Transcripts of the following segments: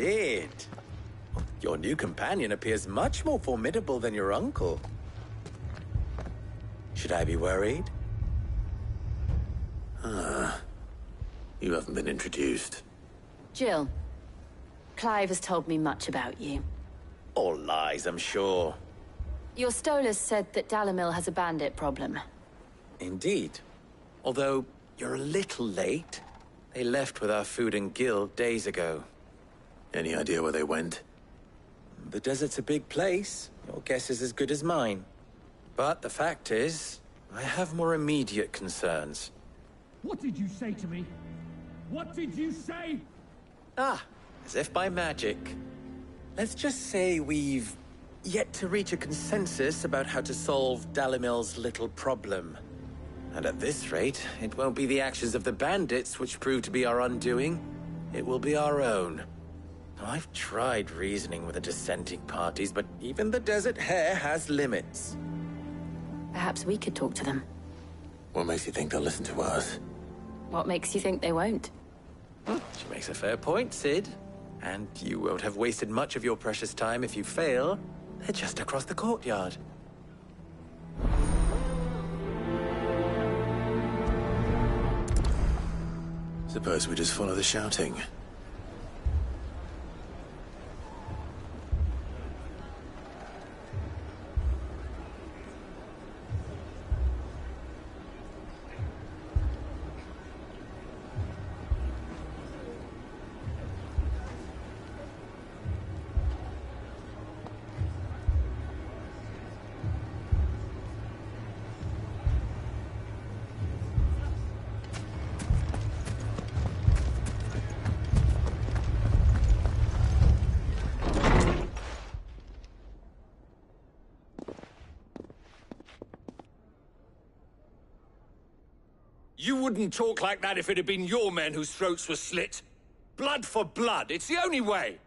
Sid! Your new companion appears much more formidable than your uncle. Should I be worried? You haven't been introduced. Jill, Clive has told me much about you. All lies, I'm sure. Your Stolas said that Dalamil has a bandit problem. Indeed. Although, you're a little late. They left with our food and guild days ago. Any idea where they went? The desert's a big place. Your guess is as good as mine. But the fact is, I have more immediate concerns. What did you say to me? What did you say? Ah, as if by magic. Let's just say we've yet to reach a consensus about how to solve Dalamil's little problem. And at this rate, it won't be the actions of the bandits which prove to be our undoing. It will be our own. I've tried reasoning with the dissenting parties, but even the Desert Hare has limits. Perhaps we could talk to them. What makes you think they'll listen to us? What makes you think they won't? She makes a fair point, Sid. And you won't have wasted much of your precious time if you fail. They're just across the courtyard. Suppose we just follow the shouting. You wouldn't talk like that if it had been your men whose throats were slit. Blood for blood, it's the only way.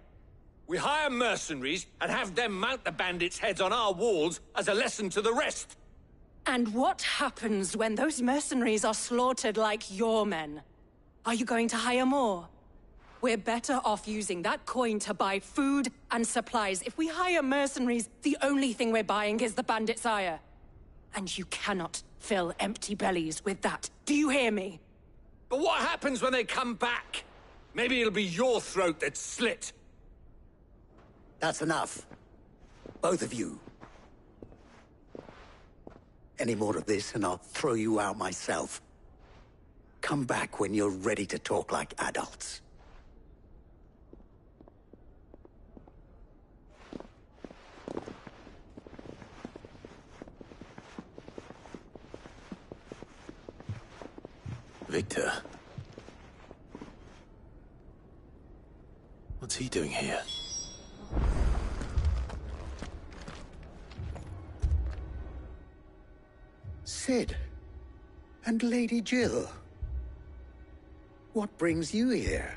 We hire mercenaries and have them mount the bandits' heads on our walls as a lesson to the rest. And what happens when those mercenaries are slaughtered like your men? Are you going to hire more? We're better off using that coin to buy food and supplies. If we hire mercenaries, the only thing we're buying is the bandits' ire. And you cannot fill empty bellies with that. Do you hear me? But what happens when they come back? Maybe it'll be your throat that's slit. That's enough. Both of you. Any more of this and I'll throw you out myself. Come back when you're ready to talk like adults. Victor. What's he doing here? Sid. And Lady Jill. What brings you here?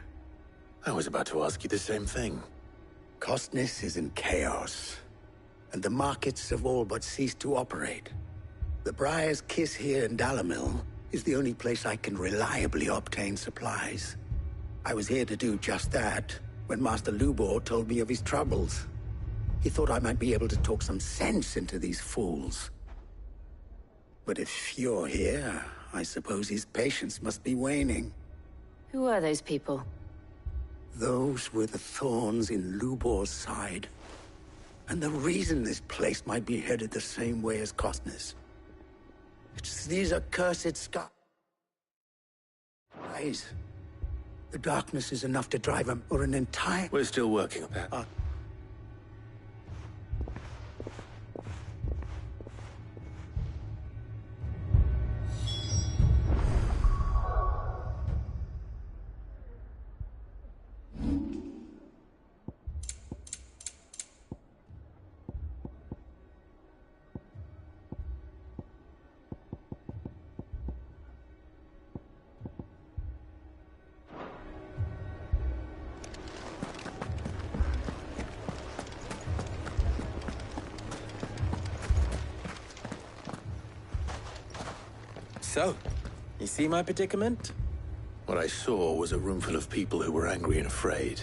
I was about to ask you the same thing. Costness is in chaos, and the markets have all but ceased to operate. The Briar's Kiss here in Dalamil is the only place I can reliably obtain supplies. I was here to do just that when Master Lubor told me of his troubles. He thought I might be able to talk some sense into these fools. But if you're here, I suppose his patience must be waning. Who are those people? Those were the thorns in Lubor's side. And the reason this place might be headed the same way as Costness. It's these accursed skies. The darkness is enough to drive them, or an entire... We're still working on that. So, you see my predicament? What I saw was a room full of people who were angry and afraid.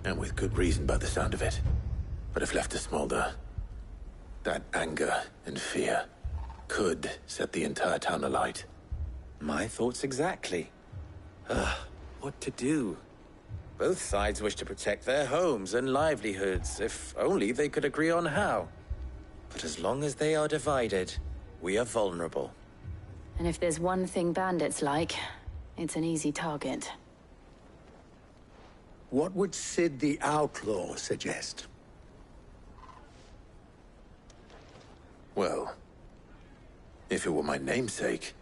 And with good reason by the sound of it. But if left to smolder, that anger and fear could set the entire town alight. My thoughts exactly. What to do? Both sides wish to protect their homes and livelihoods, if only they could agree on how. But as long as they are divided, we are vulnerable. And if there's one thing bandits like, it's an easy target. What would Sid the Outlaw suggest? Well, if it were my namesake,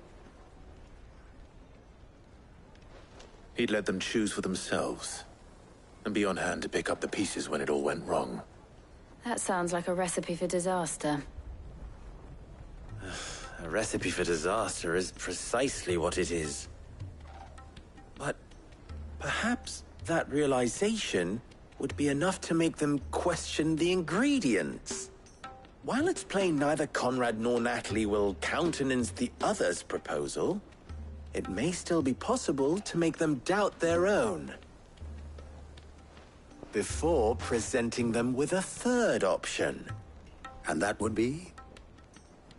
he'd let them choose for themselves, and be on hand to pick up the pieces when it all went wrong. That sounds like a recipe for disaster. A recipe for disaster is precisely what it is. But perhaps that realization would be enough to make them question the ingredients. While it's plain neither Conrad nor Natalie will countenance the other's proposal, it may still be possible to make them doubt their own. Before presenting them with a third option. And that would be?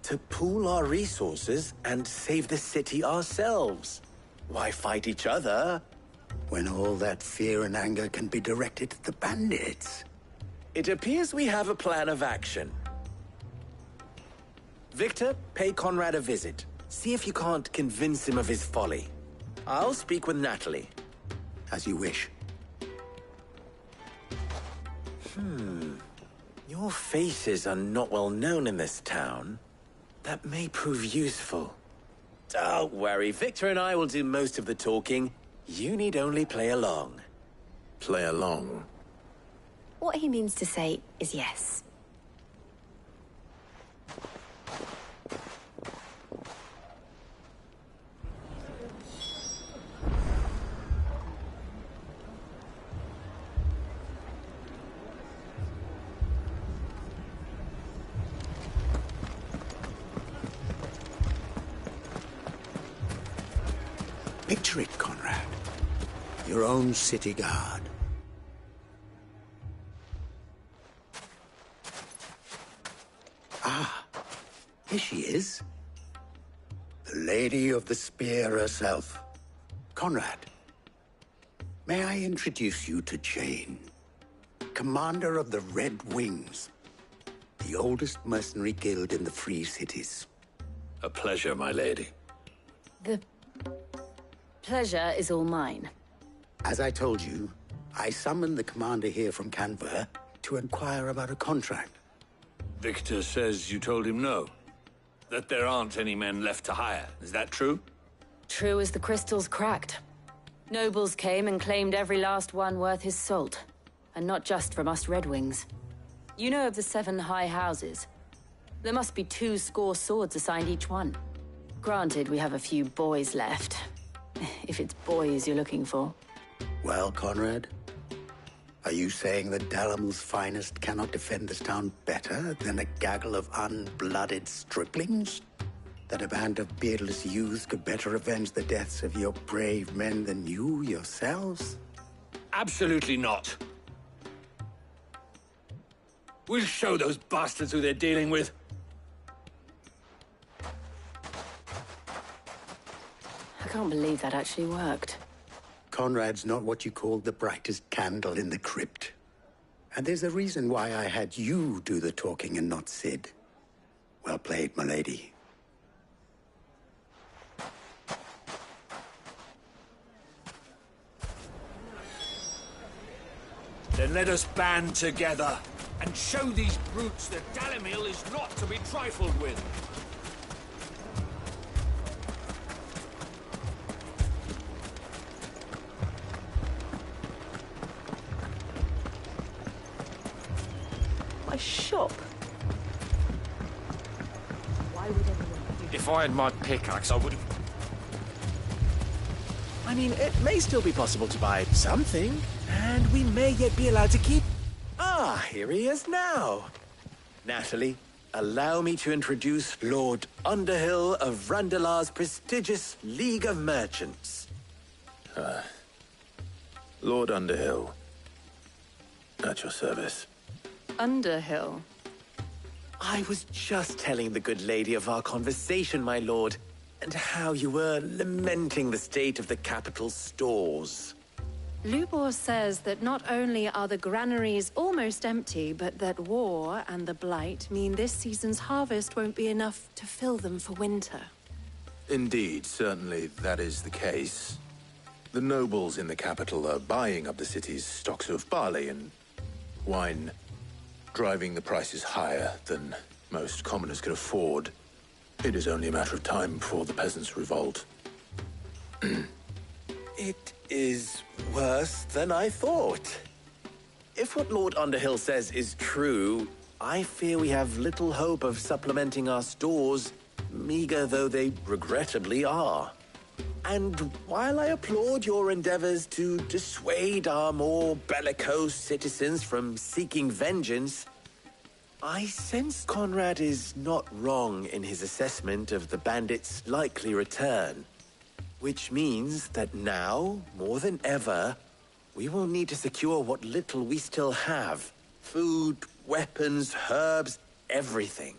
To pool our resources and save the city ourselves. Why fight each other? When all that fear and anger can be directed at the bandits. It appears we have a plan of action. Victor, pay Conrad a visit. See if you can't convince him of his folly. I'll speak with Natalie. As you wish. Your faces are not well known in this town. That may prove useful. Don't worry, Victor and I will do most of the talking. You need only play along. Play along. What he means to say is yes. Picture it, Conrad. Your own city guard. Ah, here she is. The Lady of the Spear herself. Conrad, may I introduce you to Jane, commander of the Red Wings, the oldest mercenary guild in the Free Cities. A pleasure, my lady. The pleasure is all mine. As I told you, I summoned the commander here from Canver to inquire about a contract. Victor says you told him no. That there aren't any men left to hire. Is that true? True as the crystals cracked. Nobles came and claimed every last one worth his salt. And not just from us Red Wings. You know of the 7 high houses. There must be 2 swords assigned each one. Granted, we have a few boys left. If it's boys you're looking for. Well, Conrad, are you saying that Dalamil's finest cannot defend this town better than a gaggle of unblooded striplings? That a band of beardless youths could better avenge the deaths of your brave men than you yourselves? Absolutely not. We'll show those bastards who they're dealing with. I can't believe that actually worked. Conrad's not what you call the brightest candle in the crypt. And there's a reason why I had you do the talking and not Sid. Well played, my lady. Then let us band together and show these brutes that Dalimil is not to be trifled with. A shop? Why would anyone... If I had my pickaxe, I would have... I mean, it may still be possible to buy something, and we may yet be allowed to keep... Ah, here he is now. Natalie, allow me to introduce Lord Underhill of Randalar's prestigious League of Merchants. Lord Underhill. At your service. Underhill. I was just telling the good lady of our conversation, my lord, and how you were lamenting the state of the capital's stores. Lubor says that not only are the granaries almost empty, but that war and the Blight mean this season's harvest won't be enough to fill them for winter. Indeed, certainly that is the case. The nobles in the capital are buying up the city's stocks of barley and wine, driving the prices higher than most commoners can afford. It is only a matter of time before the peasants revolt. It is worse than I thought. If what Lord Underhill says is true, I fear we have little hope of supplementing our stores, meager though they regrettably are. And while I applaud your endeavors to dissuade our more bellicose citizens from seeking vengeance, I sense Conrad is not wrong in his assessment of the bandits' likely return. Which means that now, more than ever, we will need to secure what little we still have. Food, weapons, herbs, everything.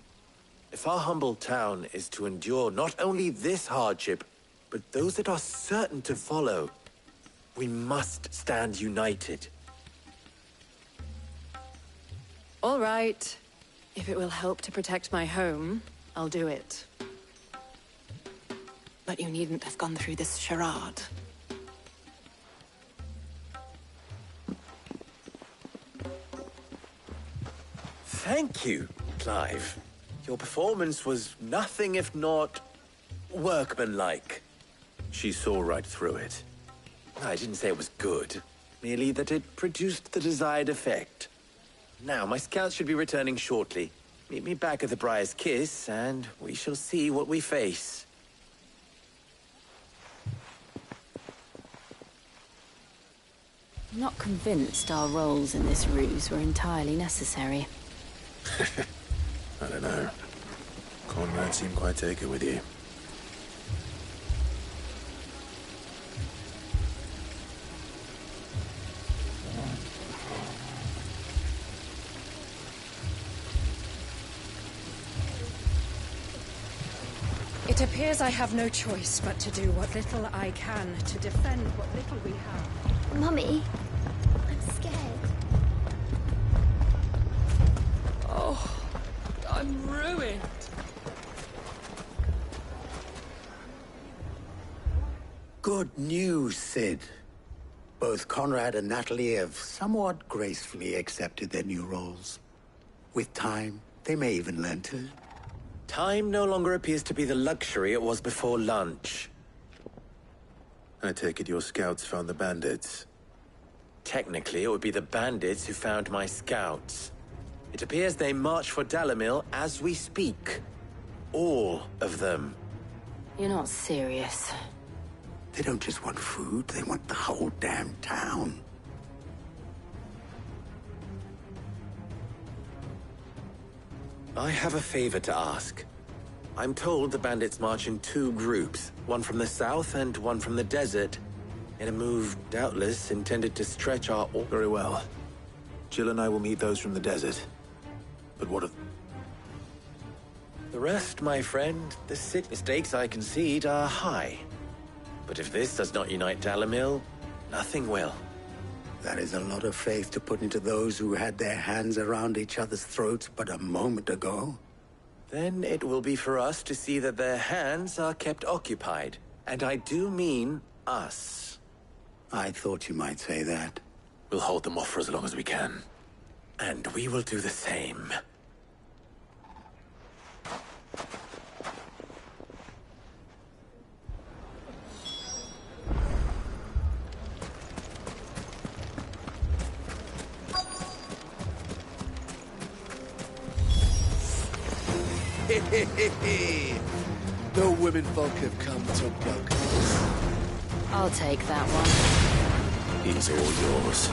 If our humble town is to endure not only this hardship, but those that are certain to follow, we must stand united. All right. If it will help to protect my home, I'll do it. But you needn't have gone through this charade. Thank you, Clive. Your performance was nothing if not workmanlike. She saw right through it. I didn't say it was good, merely that it produced the desired effect. Now, my scouts should be returning shortly. Meet me back at the Briar's Kiss, and we shall see what we face. I'm not convinced our roles in this ruse were entirely necessary. I don't know. Conrad seemed quite taken with you. It appears I have no choice but to do what little I can to defend what little we have. Mummy, I'm scared. Oh, I'm ruined. Good news, Sid. Both Conrad and Natalie have somewhat gracefully accepted their new roles. With time, they may even learn to. Time no longer appears to be the luxury it was before lunch. I take it your scouts found the bandits. Technically, it would be the bandits who found my scouts. It appears they march for Dalimil as we speak. All of them. You're not serious. They don't just want food, they want the whole damn town. I have a favor to ask. I'm told the bandits march in two groups, one from the south and one from the desert, in a move doubtless intended to stretch our... Very well. Jill and I will meet those from the desert. But what of... The rest, my friend, the stakes I concede are high. But if this does not unite Dalimil, nothing will. That is a lot of faith to put into those who had their hands around each other's throats but a moment ago. Then it will be for us to see that their hands are kept occupied. And I do mean us. I thought you might say that. We'll hold them off for as long as we can. And we will do the same. The women folk have come to bug. I'll take that one. He's all yours.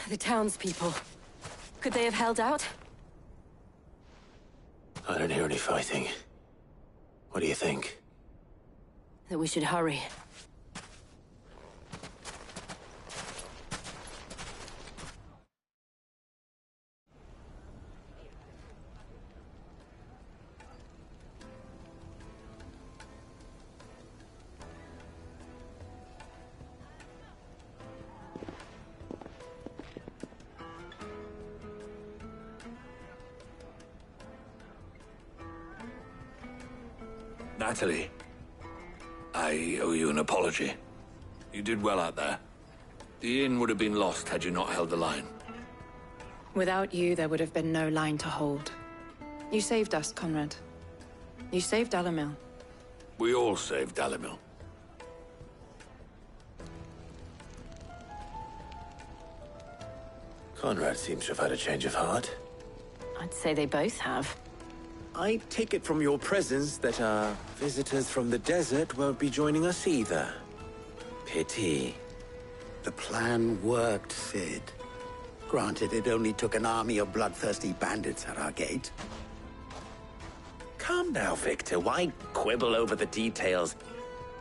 The townspeople. Could they have held out? I don't hear any fighting. What do you think? That we should hurry. Natalie, I owe you an apology. You did well out there. The inn would have been lost had you not held the line. Without you, there would have been no line to hold. You saved us, Conrad. You saved Dalimil. We all saved Dalimil. Conrad seems to have had a change of heart. I'd say they both have. I take it from your presence that our visitors from the desert won't be joining us either. Pity. The plan worked, Sid. Granted, it only took an army of bloodthirsty bandits at our gate. Calm now, Victor. Why quibble over the details?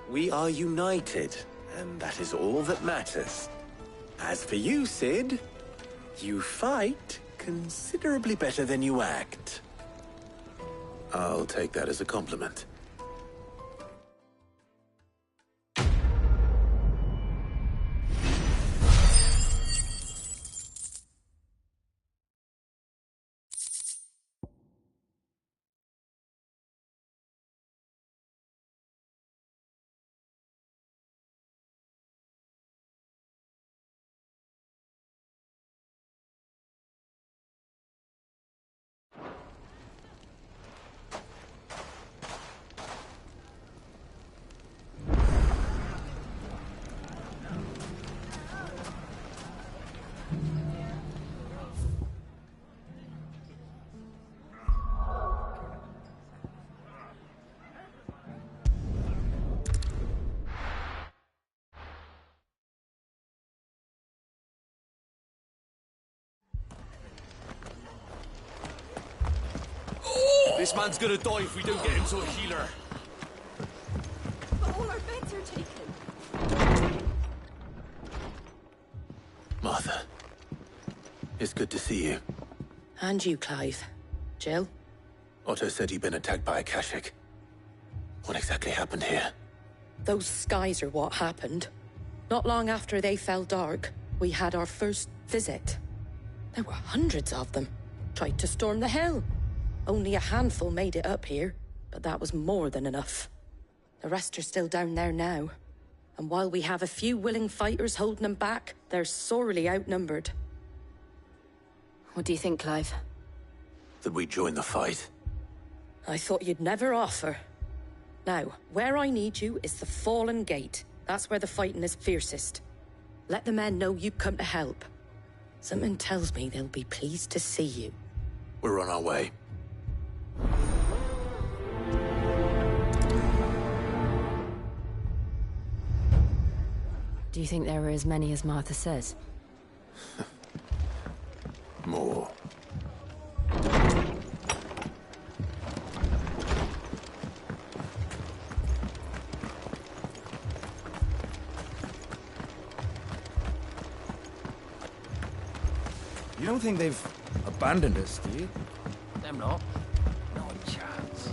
We are united, and that is all that matters. As for you, Sid, you fight considerably better than you act. I'll take that as a compliment. This man's gonna die if we don't get him to a healer. But all our beds are taken. Martha, it's good to see you. And you, Clive. Jill? Otto said he'd been attacked by a Kashik. What exactly happened here? Those skies are what happened. Not long after they fell dark, we had our first visit. There were hundreds of them. Tried to storm the hill. Only a handful made it up here, but that was more than enough. The rest are still down there now. And while we have a few willing fighters holding them back, they're sorely outnumbered. What do you think, Clive? That we join the fight? I thought you'd never offer. Now, where I need you is the Fallen Gate. That's where the fighting is fiercest. Let the men know you've come to help. Something tells me they'll be pleased to see you. We're on our way. Do you think there are as many as Martha says? More. You don't think they've abandoned us, do you? Them not. Not a chance.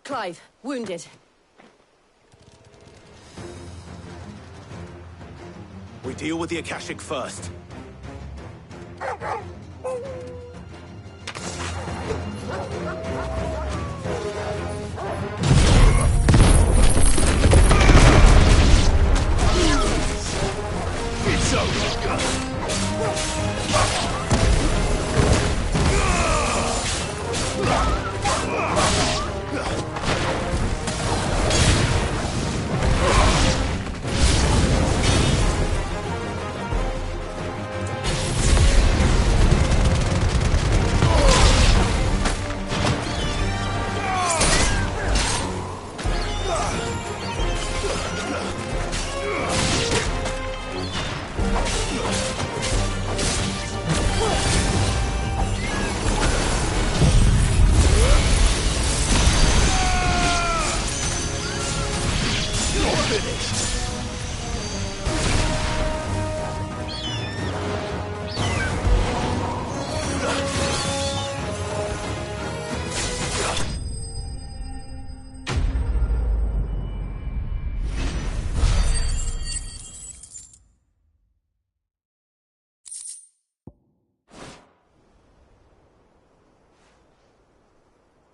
Clive, wounded. We deal with the Akashic first. It's over.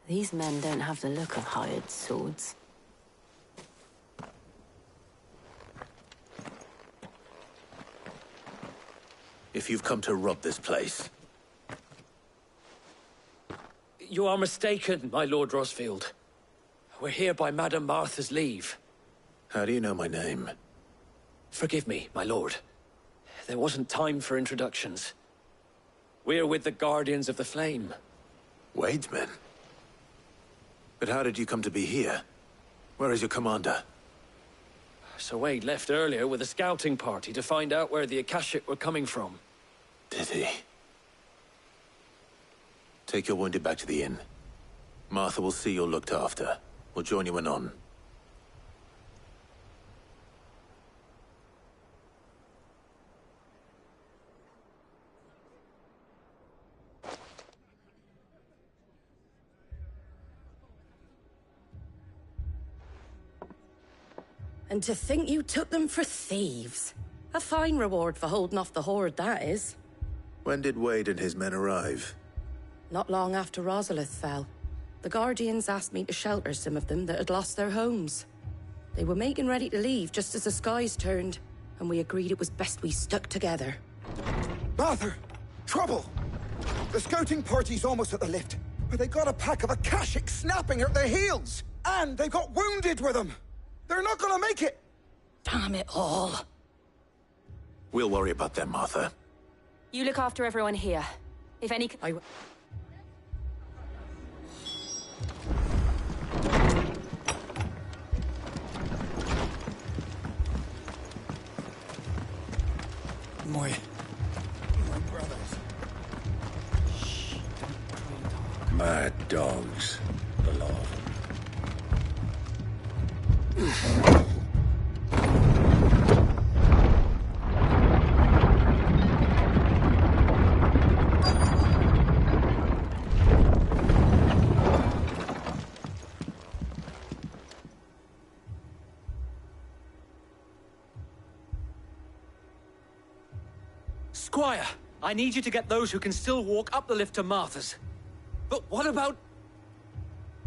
These men don't have the look of hired swords. If you've come to rob this place, You are mistaken, my Lord Rosfield. We're here by Madame Martha's leave. how do you know my name? Forgive me, my lord. There wasn't time for introductions. We're with the Guardians of the Flame. Wade's men? But how did you come to be here? Where is your commander? Sir Wade left earlier with a scouting party to find out where the Akashic were coming from. Did he? Take your wounded back to the inn. Martha will see you're looked after. We'll join you anon. And to think you took them for thieves. A fine reward for holding off the horde, that is. When did Wade and his men arrive? Not long after Rosalith fell. The Guardians asked me to shelter some of them that had lost their homes. They were making ready to leave just as the skies turned, and we agreed it was best we stuck together. Martha! Trouble! The scouting party's almost at the lift, but they got a pack of Akashic snapping at their heels! And they've got wounded with them! They're not gonna make it! Damn it all. We'll worry about them, Martha. You look after everyone here. If any... my brothers. Mad dogs, below. Squire, I need you to get those who can still walk up the lift to Martha's. But what about...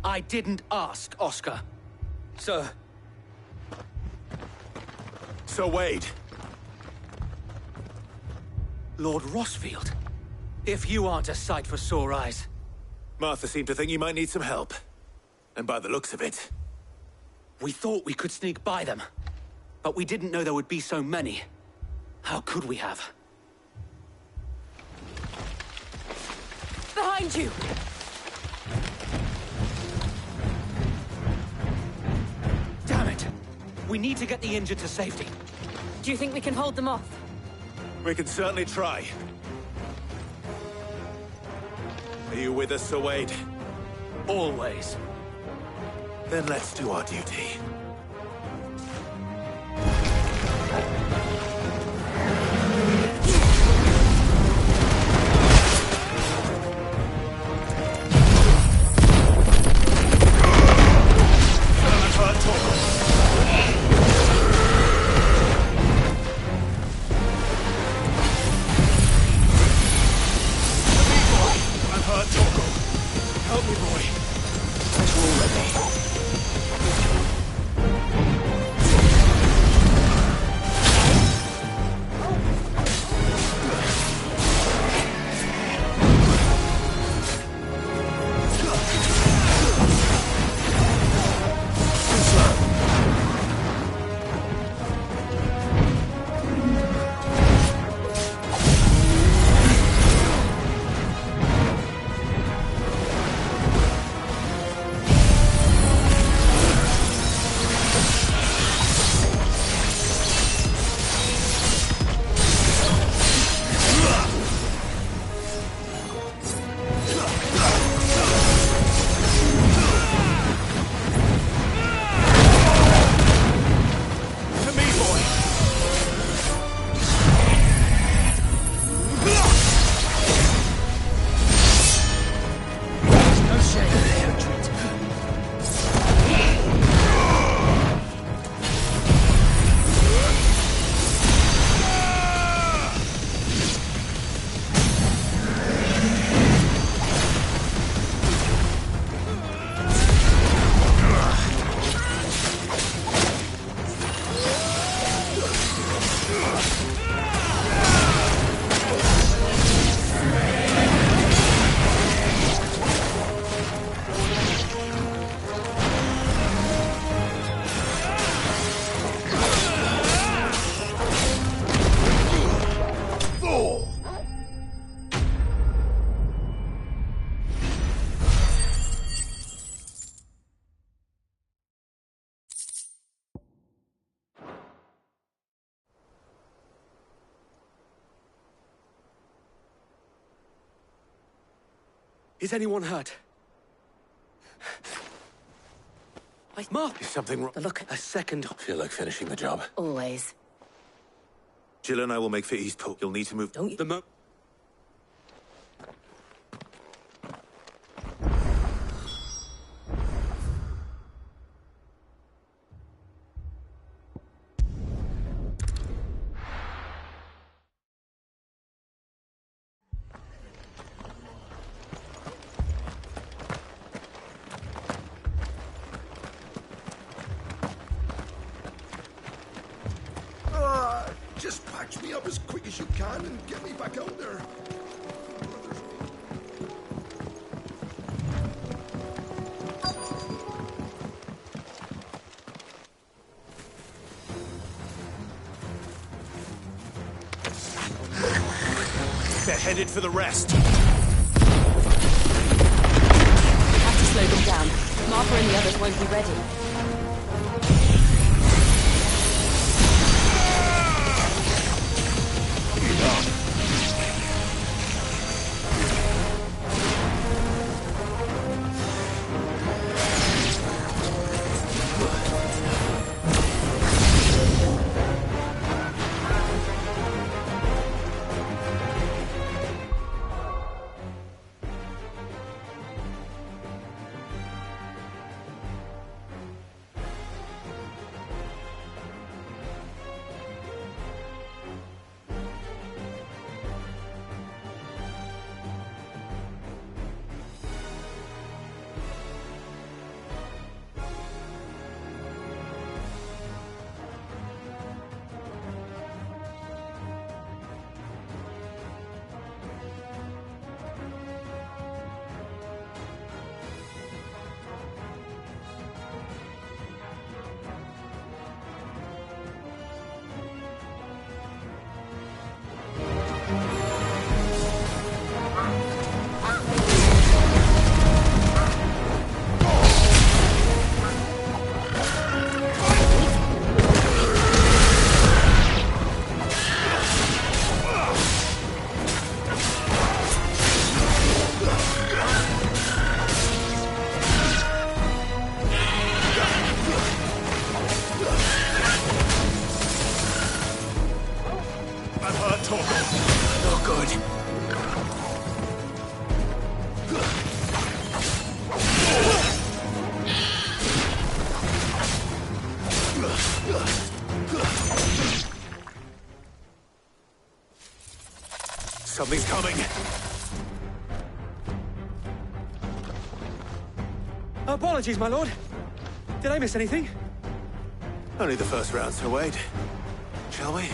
I didn't ask, Oscar. Sir. Sir Wade. Lord Rossfield. If you aren't a sight for sore eyes. Martha seemed to think you might need some help. And by the looks of it... We thought we could sneak by them. But we didn't know there would be so many. How could we have? Behind you! Damn it! We need to get the injured to safety. Do you think we can hold them off? We can certainly try. Are you with us, Sir Wade? Always. Then let's do our duty. Help me, boy. We're ready. Is anyone hurt? Mark! Is something wrong? Look, A second. Feel like finishing the job. always. Jill and I will make for Eastport. You'll need to move... Don't you? Just patch me up as quick as you can and get me back out there. They're headed for the rest. We have to slow them down. Martha and the others won't be ready. Something's coming! Apologies, my lord. Did I miss anything? Only the first round, so wait. Shall we?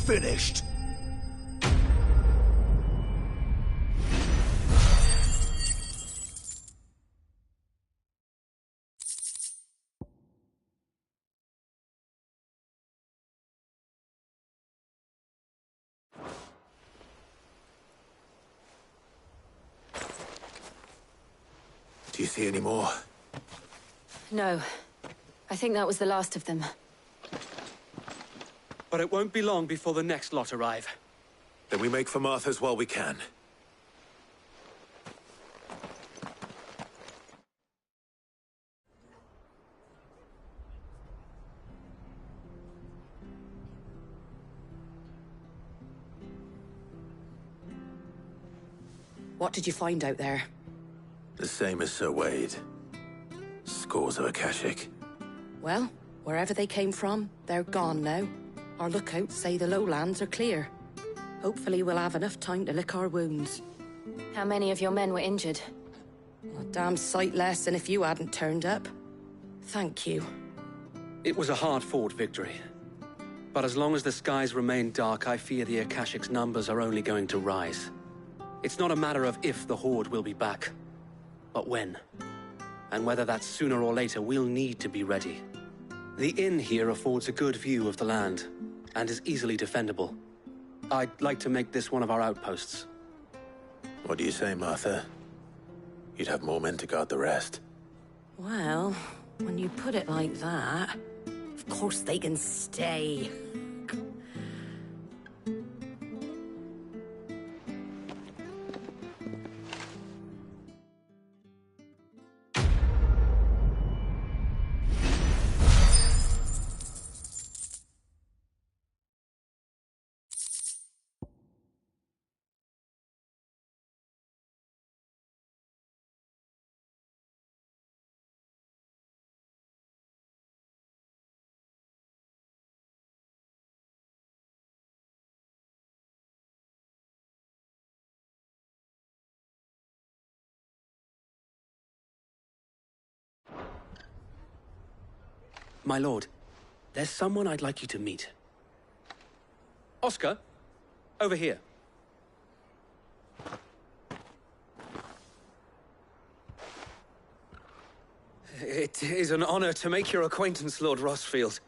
Finished. Do you see any more? No. I think that was the last of them. But it won't be long before the next lot arrive. Then we make for Martha's while we can. What did you find out there? The same as Sir Wade. Scores of Akashic. Well, wherever they came from, they're gone now. Our lookouts say the lowlands are clear. Hopefully we'll have enough time to lick our wounds. How many of your men were injured? A damn sight less than if you hadn't turned up. Thank you. It was a hard-fought victory. But as long as the skies remain dark, I fear the Akashic's numbers are only going to rise. It's not a matter of if the Horde will be back, but when. And whether that's sooner or later, we'll need to be ready. The inn here affords a good view of the land, and is easily defendable. I'd like to make this one of our outposts. What do you say, Martha? You'd have more men to guard the rest. Well, when you put it like that, of course they can stay. My lord, there's someone I'd like you to meet. Oscar, over here. It is an honor to make your acquaintance, Lord Rossfield.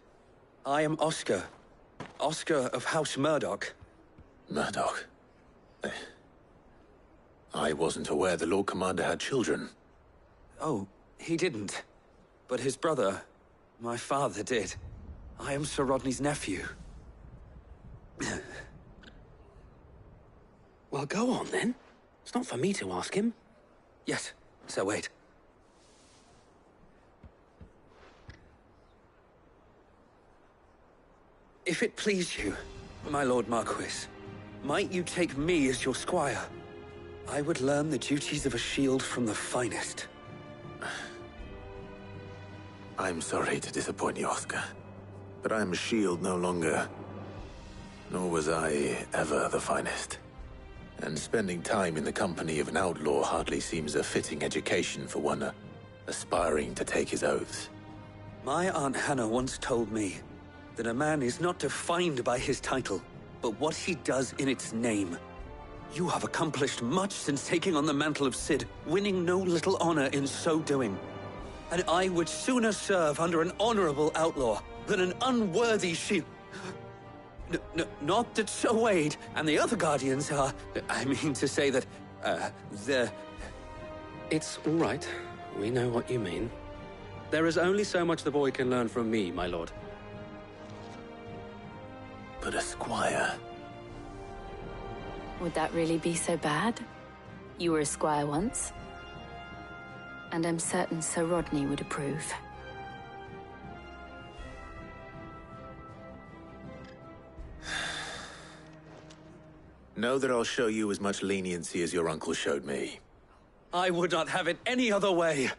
I am Oscar. Oscar of House Murdoch. Murdoch? I wasn't aware the Lord Commander had children. Oh, he didn't. But his brother, my father, did. I am Sir Rodney's nephew. Well, go on then. It's not for me to ask him. Yes, Sir Wade. If it please you, my Lord Marquis, might you take me as your squire? I would learn the duties of a shield from the finest. I'm sorry to disappoint you, Oscar. But I am a shield no longer. Nor was I ever the finest. And spending time in the company of an outlaw hardly seems a fitting education for one aspiring to take his oaths. My Aunt Hannah once told me that a man is not defined by his title, but what he does in its name. You have accomplished much since taking on the mantle of Cid, winning no little honor in so doing. And I would sooner serve under an honorable outlaw than an unworthy shield. Not that Sir Wade and the other Guardians are... I mean to say that, they're... It's all right. We know what you mean. There is only so much the boy can learn from me, my lord. But a squire... Would that really be so bad? You were a squire once. And I'm certain Sir Rodney would approve. Know that I'll show you as much leniency as your uncle showed me. I would not have it any other way.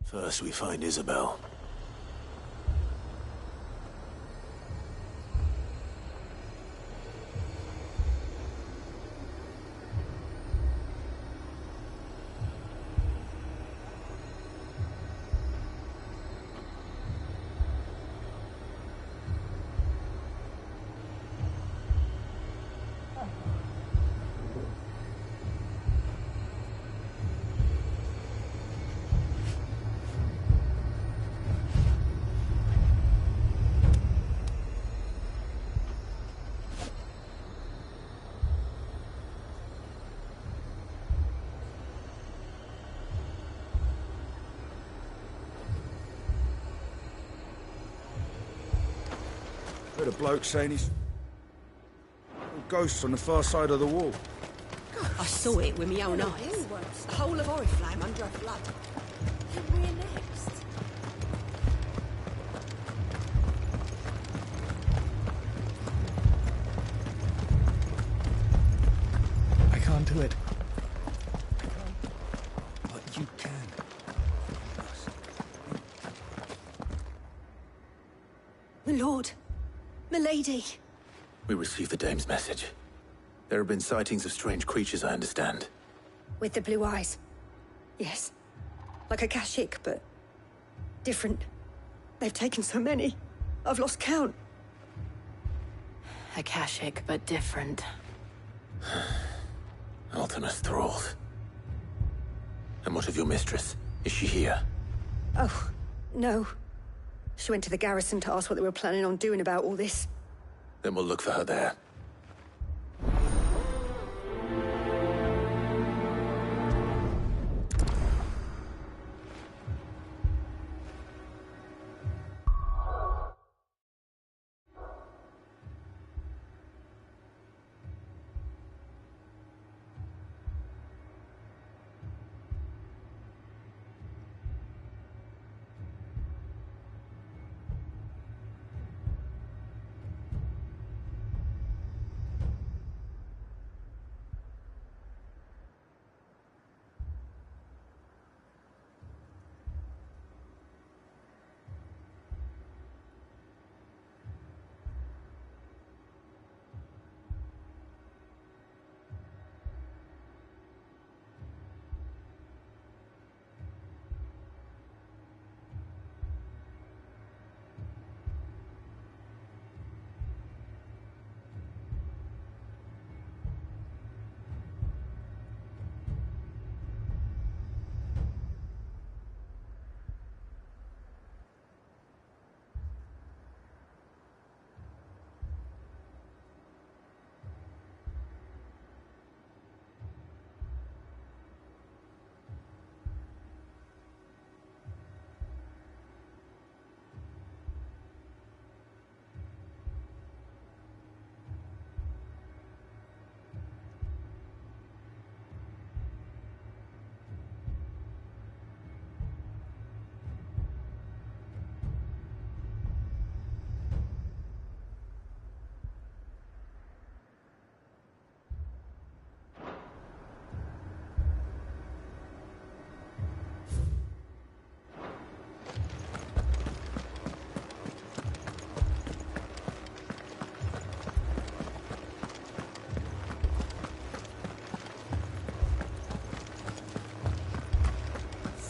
First we find Isabel. Heard a bloke saying he's... ghosts on the far side of the wall. God, I saw it with my own eyes. The whole of Oriflame under a flood. Then we're next. I can't do it. But you can. My lord. Milady. We received the dame's message. There have been sightings of strange creatures, I understand. With the blue eyes. Yes. Like a Kashik, but different. They've taken so many. I've lost count. Akashic, but different. Ultimus thralls. And what of your mistress? Is she here? Oh, no. She went to the garrison to ask what they were planning on doing about all this. Then we'll look for her there.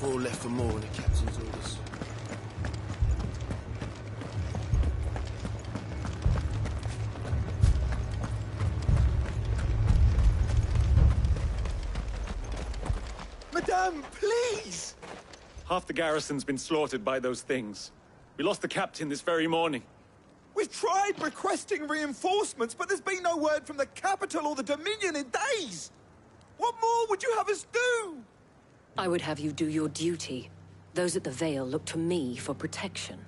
4 left for more in the captain's orders. Madame, please! Half the garrison's been slaughtered by those things. We lost the captain this very morning. We've tried requesting reinforcements, but there's been no word from the capital or the Dominion in days! What more would you have us do? I would have you do your duty. Those at the Vale look to me for protection.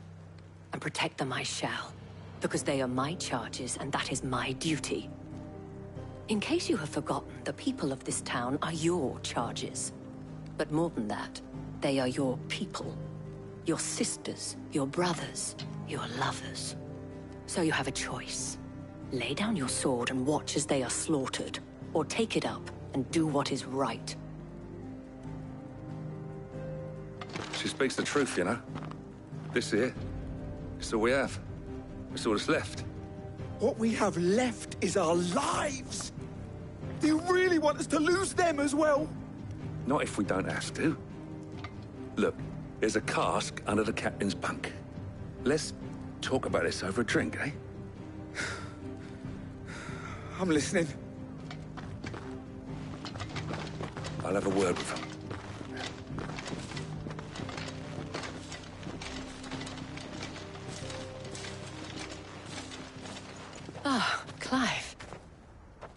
And protect them I shall. Because they are my charges, and that is my duty. In case you have forgotten, the people of this town are your charges. But more than that, they are your people. Your sisters, your brothers, your lovers. So you have a choice. Lay down your sword and watch as they are slaughtered, or take it up and do what is right. She speaks the truth, you know. This here, it's all we have. It's all that's left. What we have left is our lives! Do you really want us to lose them as well? Not if we don't have to. Look, there's a cask under the captain's bunk. Let's talk about this over a drink, eh? I'm listening. I'll have a word with him. Ah, Clive.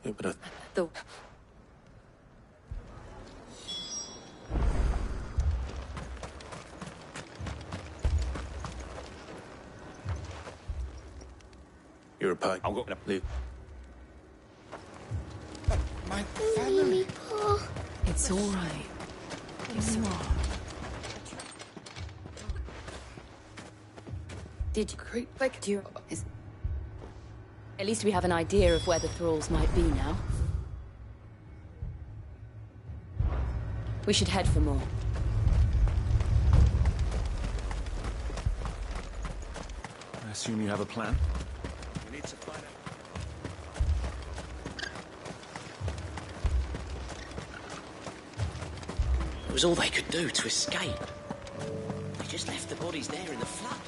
Yeah, but The... You're a pike. I'll go. Leave. My family. It's all right. It's all right. Did you... Do you... At least we have an idea of where the thralls might be now. We should head for more. I assume you have a plan? We need to find out. It was all they could do to escape. They just left the bodies there in the flood.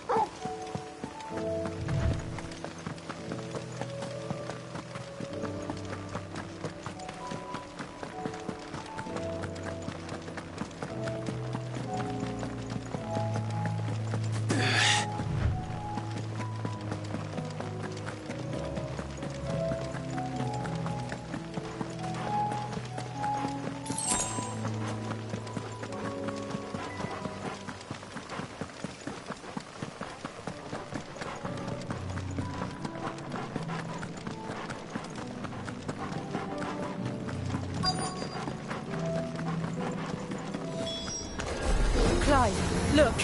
Clive, look!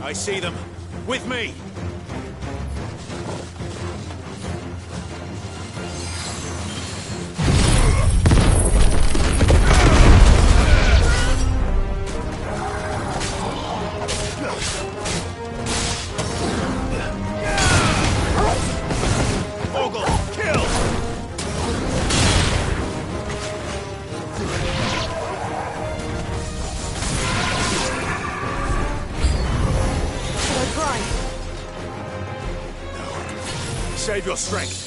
I see them. With me! Save your strength.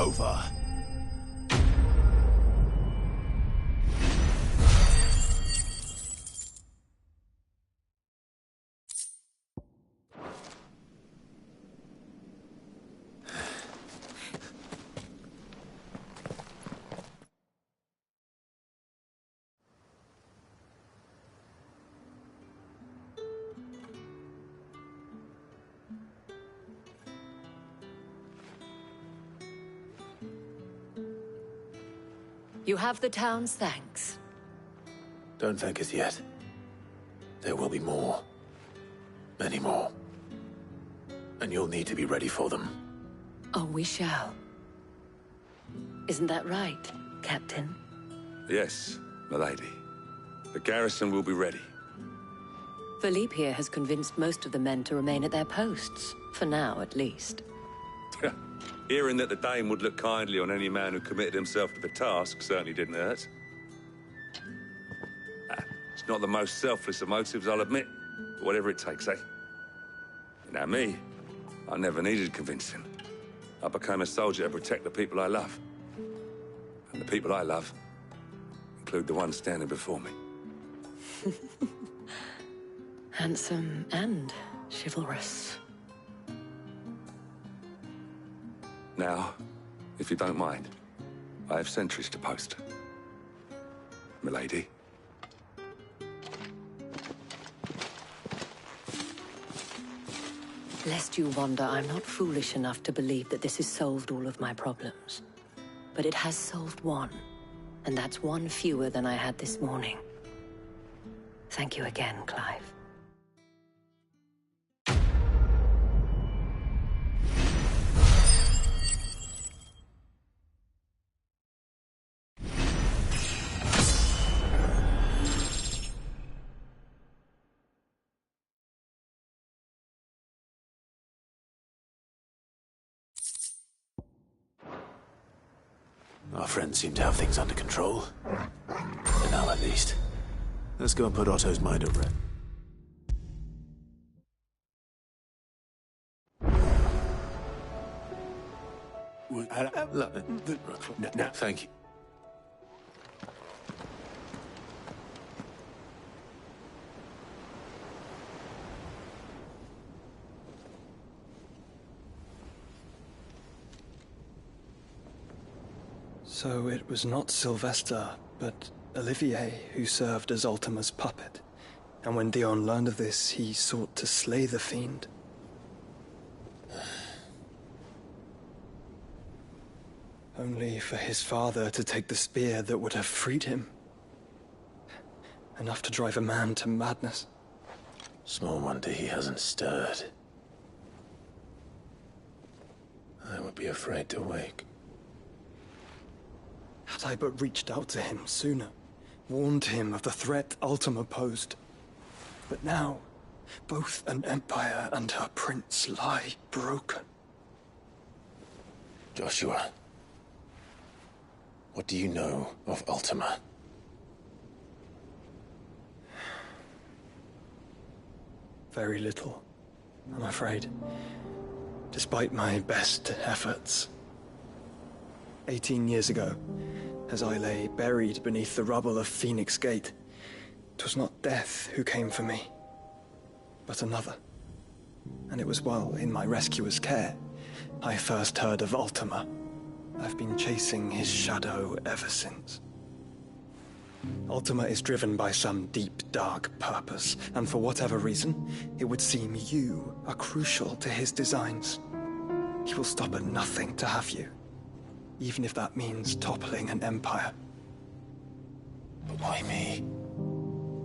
over. You have the town's thanks. Don't thank us yet. There will be more. Many more. And you'll need to be ready for them. Oh, we shall. Isn't that right, Captain? Yes, milady. The garrison will be ready. Philippe here has convinced most of the men to remain at their posts. For now, at least. Hearing that the Dane would look kindly on any man who committed himself to the task certainly didn't hurt. It's not the most selfless of motives, I'll admit. But whatever it takes, eh? Now me, I never needed convincing. I became a soldier to protect the people I love. And the people I love include the one standing before me. Handsome and chivalrous. Now, if you don't mind, I have sentries to post. Milady. Lest you wonder, I'm not foolish enough to believe that this has solved all of my problems. But it has solved one, and that's one fewer than I had this morning. Thank you again, Clive. Our friends seem to have things under control. For now, at least. Let's go and put Otto's mind at rest. No, thank you. So it was not Sylvester, but Olivier who served as Ultima's puppet. And when Dion learned of this, he sought to slay the fiend. Only for his father to take the spear that would have freed him. Enough to drive a man to madness. Small wonder he hasn't stirred. I would be afraid to wake. Had I but reached out to him sooner, warned him of the threat Ultima posed. But now, both an empire and her prince lie broken. Joshua, what do you know of Ultima? Very little, I'm afraid. Despite my best efforts. 18 years ago, as I lay buried beneath the rubble of Phoenix Gate, 'twas not death who came for me, but another. And it was while in my rescuer's care, I first heard of Ultima. I've been chasing his shadow ever since. Ultima is driven by some deep, dark purpose, and for whatever reason, it would seem you are crucial to his designs. He will stop at nothing to have you. Even if that means toppling an empire. But why me?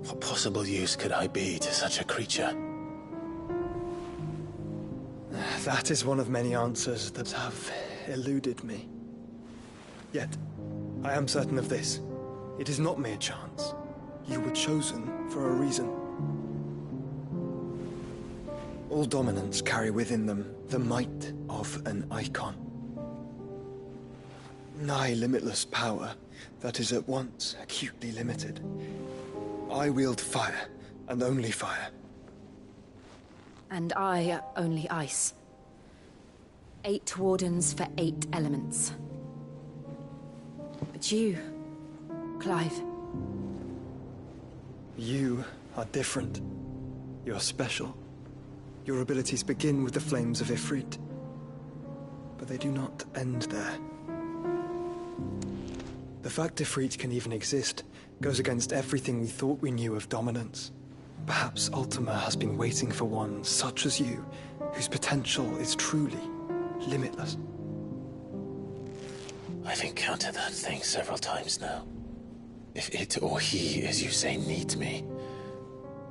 What possible use could I be to such a creature? That is one of many answers that have eluded me. Yet, I am certain of this. It is not mere chance. You were chosen for a reason. All dominants carry within them the might of an icon. Nigh limitless power that is at once acutely limited. I wield fire, and only fire. And I only ice. 8 wardens for 8 elements. But you, Clive. You are different. You're special. Your abilities begin with the flames of Ifrit. But they do not end there. The fact Ifrit can even exist goes against everything we thought we knew of dominance. Perhaps Ultima has been waiting for one such as you, whose potential is truly limitless. I've encountered that thing several times now. If it or he, as you say, needs me,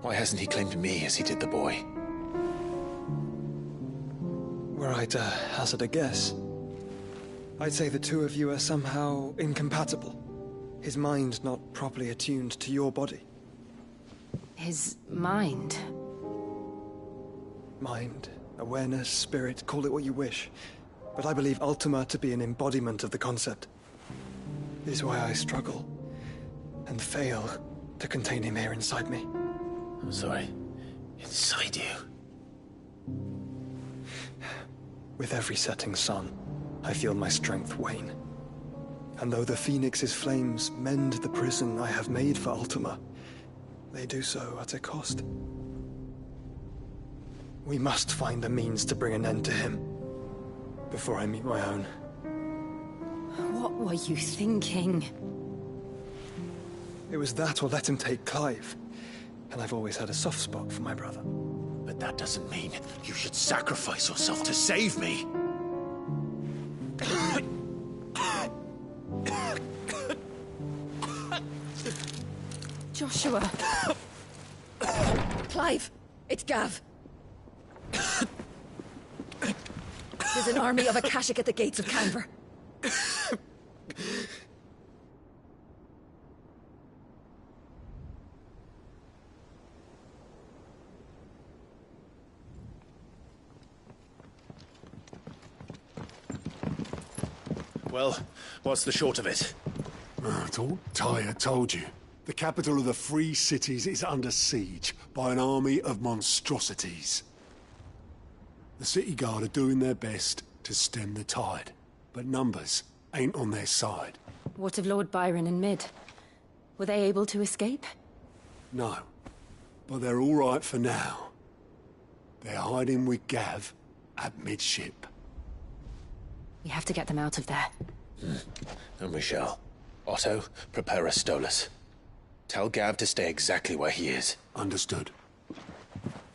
why hasn't he claimed me as he did the boy? Were I to hazard a guess, I'd say the two of you are somehow incompatible. His mind not properly attuned to your body. His mind? Mind, awareness, spirit, call it what you wish. But I believe Ultima to be an embodiment of the concept. This is why I struggle and fail to contain him here inside me. I'm sorry. Inside you? With every setting sun, I feel my strength wane. And though the Phoenix's flames mend the prison I have made for Ultima, they do so at a cost. We must find a means to bring an end to him before I meet my own. What were you thinking? It was that or let him take Clive. And I've always had a soft spot for my brother. But that doesn't mean you should sacrifice yourself to save me. Joshua. Clive, it's Gav. There's an army of Akashic at the gates of Canver. Well, what's the short of it? I thought Tyre told you. The capital of the Free Cities is under siege by an army of monstrosities. The city guard are doing their best to stem the tide, but numbers ain't on their side. What of Lord Byron and Mid? Were they able to escape? No, but they're all right for now. They're hiding with Gav at midship. We have to get them out of there. And we shall. Otto, prepare a Stolas. Tell Gav to stay exactly where he is. Understood.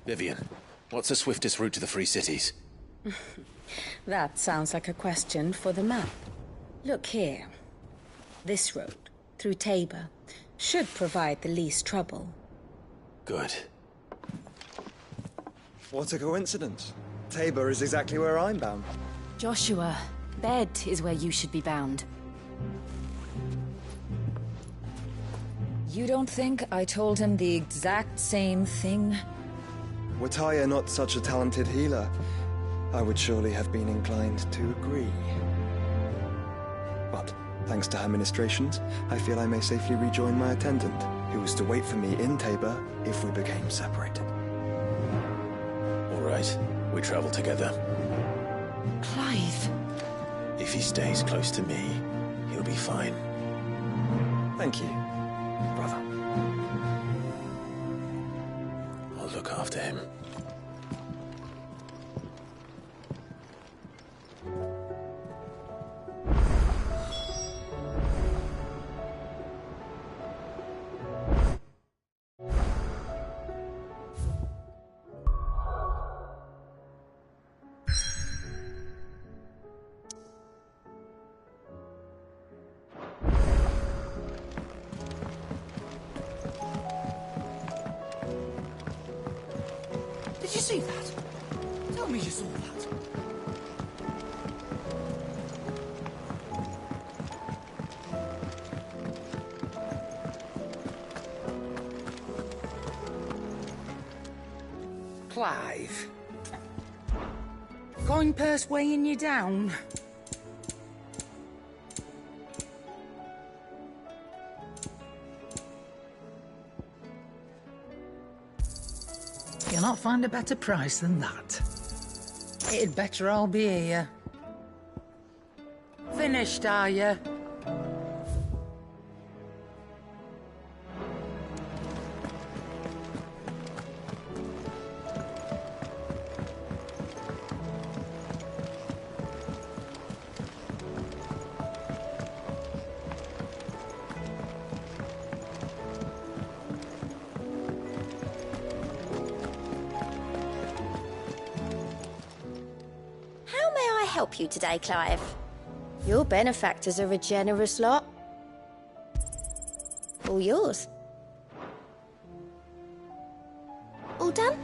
Vivian, what's the swiftest route to the Free Cities? That sounds like a question for the map. Look here. This road, through Tabor, should provide the least trouble. Good. What a coincidence. Tabor is exactly where I'm bound. Joshua, bed is where you should be bound. You don't think I told him the exact same thing? Were Tyre not such a talented healer, I would surely have been inclined to agree. But, thanks to her ministrations, I feel I may safely rejoin my attendant, who was to wait for me in Tabor if we became separated. All right, we travel together. Clive. If he stays close to me, he'll be fine. Thank you, brother. I'll look after him. Did you see that? Tell me you saw that. Clive. Coin purse weighing you down? You'll not find a better price than that. It'd better all be here. Finished, are you? help you today, Clive? Your benefactors are a generous lot. All yours. All done?